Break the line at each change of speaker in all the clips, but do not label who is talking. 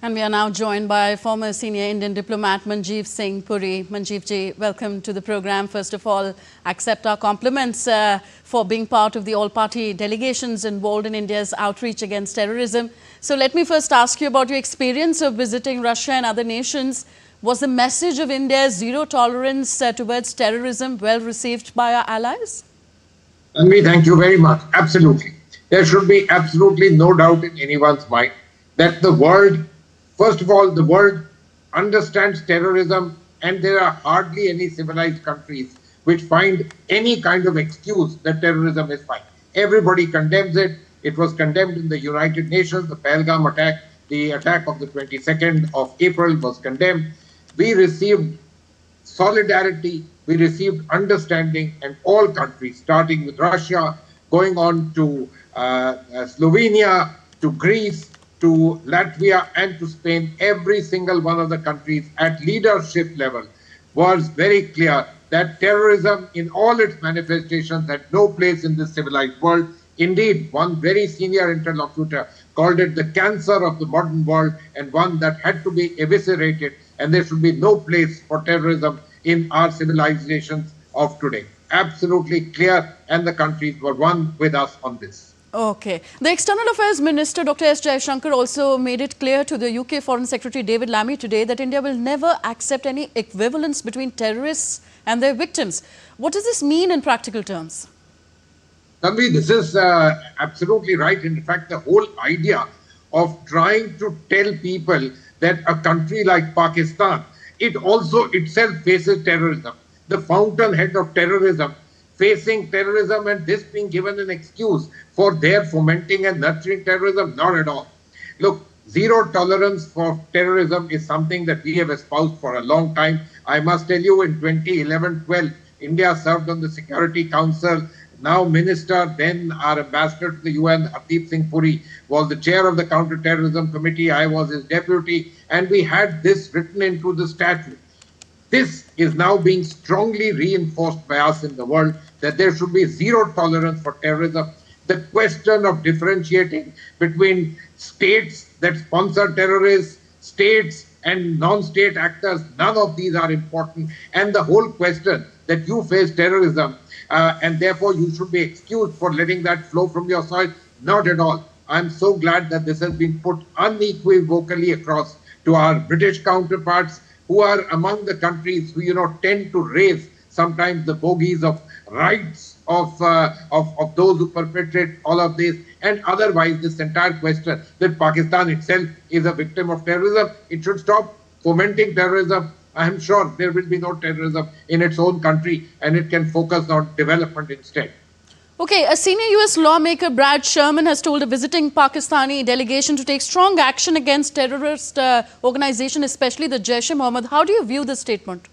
And we are now joined by former senior Indian diplomat Manjeev Singh Puri. Manjeev ji, welcome to the program. First of all, accept our compliments for being part of the all-party delegations involved in India's outreach against terrorism. So let me first ask you about your experience of visiting Russia and other nations. Was the message of India's zero tolerance towards terrorism well received by our allies?
Tanvi, thank you very much. Absolutely. There should be absolutely no doubt in anyone's mind that the world, first of all, the world understands terrorism, and there are hardly any civilized countries which find any kind of excuse that terrorism is fine. Everybody condemns it. It was condemned in the United Nations, the Pahalgam attack, the attack of the 22nd of April was condemned. We received solidarity, we received understanding, and all countries, starting with Russia, going on to Slovenia, to Greece, to Latvia and to Spain, every single one of the countries at leadership level was very clear that terrorism in all its manifestations had no place in the civilized world. Indeed, one very senior interlocutor called it the cancer of the modern world and one that had to be eviscerated, and there should be no place for terrorism in our civilizations of today. Absolutely clear, and the countries were one with us on this.
Okay. The External Affairs Minister, Dr. S. Jaishankar, also made it clear to the UK Foreign Secretary David Lammy today that India will never accept any equivalence between terrorists and their victims. What does this mean in practical terms?
Tanvi, this is absolutely right. In fact, the whole idea of trying to tell people that a country like Pakistan, it also itself faces terrorism, the fountainhead of terrorism, facing terrorism, and this being given an excuse for their fomenting and nurturing terrorism, not at all. Look, zero tolerance for terrorism is something that we have espoused for a long time. I must tell you, in 2011-12, India served on the Security Council. Now Minister, then our ambassador to the UN, Hardeep Singh Puri, was the chair of the Counter-Terrorism Committee. I was his deputy, and we had this written into the statute. This is now being strongly reinforced by us in the world, that there should be zero tolerance for terrorism. The question of differentiating between states that sponsor terrorists, states and non-state actors, none of these are important. And the whole question that you face terrorism and therefore you should be excused for letting that flow from your soil, not at all. I'm so glad that this has been put unequivocally across to our British counterparts, who are among the countries who, tend to raise sometimes the bogies of rights of those who perpetrate all of this, and otherwise this entire question that Pakistan itself is a victim of terrorism. It should stop fomenting terrorism. I am sure there will be no terrorism in its own country, and it can focus on development instead.
Okay, a senior US lawmaker, Brad Sherman, has told a visiting Pakistani delegation to take strong action against terrorist organizations, especially the Jaish-e-Mohammed. How do you view this statement?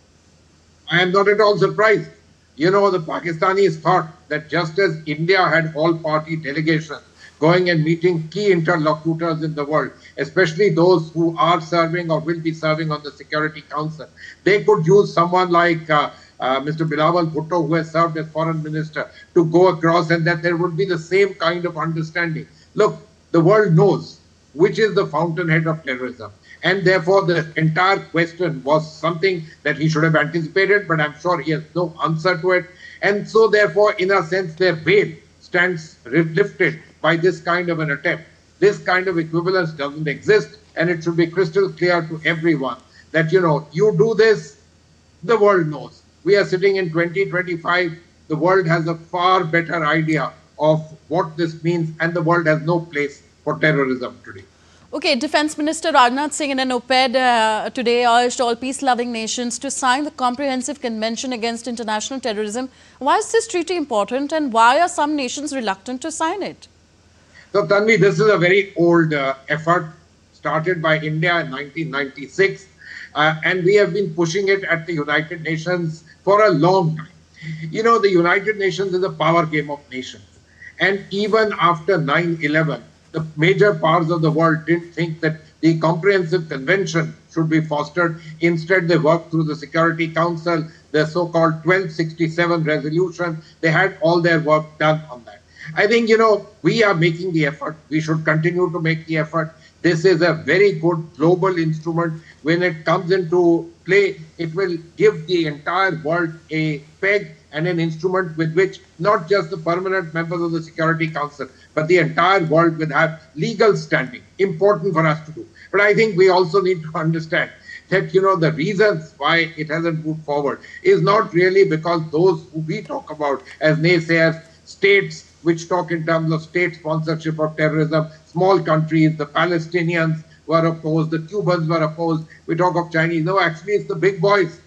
I am not at all surprised. The Pakistanis thought that just as India had all-party delegations going and meeting key interlocutors in the world, especially those who are serving or will be serving on the Security Council, they could use someone like Mr. Bilawal Bhutto, who has served as foreign minister, to go across, and that there would be the same kind of understanding. Look, the world knows which is the fountainhead of terrorism, and therefore the entire question was something that he should have anticipated, but I'm sure he has no answer to it. And so therefore, in a sense, their veil stands lifted by this kind of an attempt. This kind of equivalence doesn't exist, and it should be crystal clear to everyone that, you do this, the world knows. We are sitting in 2025. The world has a far better idea of what this means, and the world has no place for terrorism today.
Okay, Defence Minister Rajnath Singh in an op-ed today urged all peace-loving nations to sign the Comprehensive Convention Against International Terrorism. Why is this treaty important, and why are some nations reluctant to sign it?
So, Tanvi, this is a very old effort started by India in 1996. And we have been pushing it at the United Nations for a long time. The United Nations is a power game of nations. And even after 9/11, the major powers of the world didn't think that the Comprehensive Convention should be fostered. Instead, they worked through the Security Council, the so-called 1267 resolution. They had all their work done on that. I think, we are making the effort. We should continue to make the effort. This is a very good global instrument. When it comes into play, it will give the entire world a peg and an instrument with which not just the permanent members of the Security Council, but the entire world will have legal standing. Important for us to do. But I think we also need to understand that, the reasons why it hasn't moved forward is not really because those who we talk about as naysayers, states which talk in terms of state sponsorship of terrorism, small countries, the Palestinians were opposed, the Cubans were opposed, we talk of Chinese. No, actually it's the big boys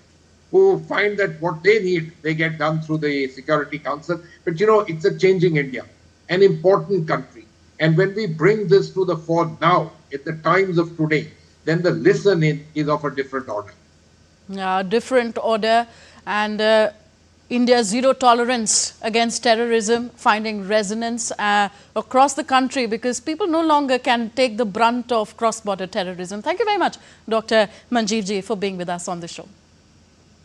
who find that what they need, they get done through the Security Council. But it's a changing India, an important country. And when we bring this to the fore now, at the times of today, then the listening is of a different order.
Different order, and India's zero tolerance against terrorism finding resonance across the country, because people no longer can take the brunt of cross-border terrorism. Thank you very much, Dr. Manjeev ji, for being with us on the show.